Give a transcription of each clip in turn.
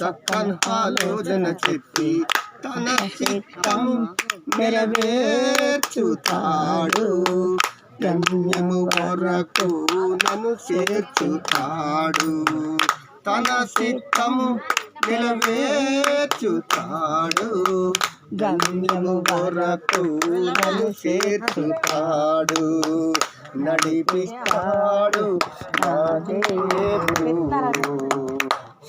సక్కని ఆలోచన చెప్పి తన చిత్తము నెరవేర్చుతాడు. గమ్యము వరకు నన్ను చేర్చుతాడు. తన చిత్తము నెరవేర్చుతాడు. గమ్యము వరకు నన్ను చేర్చుతాడు. నడిపిస్తాడు నా దేవుడు.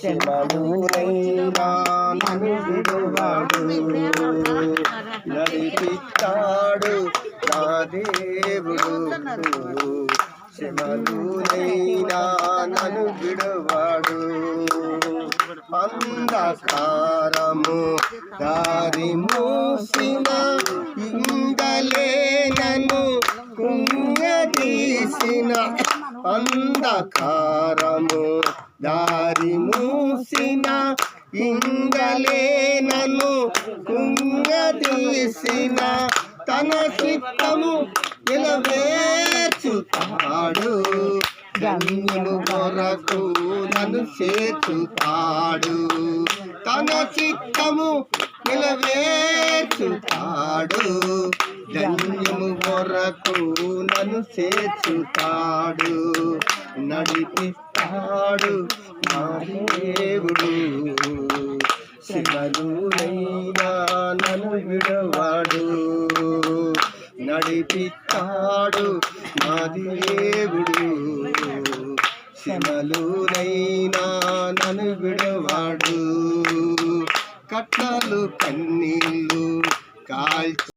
శ్రమలోనైనా నన్ను విడువడు. నడిపిస్తాడు నా దేవుడు. శ్రమలోనైనా నన్ను విడువడు. అంధకారము దారి మూసిన ఇంగలేనను కుంగదీసిన. అంధకారము దారి మూసిన ఇంగలేనను కుంగదీసిన. తన చిత్తము నెరవేర్చుతాడు. గమ్యము వరకు నన్ను చేర్చుతాడు. తన చిత్తము నెరవేర్చుతాడు. గమ్యము వరకు నన్ను చేర్చుతాడు. నడిపిస్తాడు నా దేవుడు. శ్రమలోనైనా నన్ను విడువడు. నడిపిస్తాడు నా దేవుడు. శ్రమలోనైనా నన్ను విడువడు. కట్నాలు కన్నీళ్ళు కాల్చి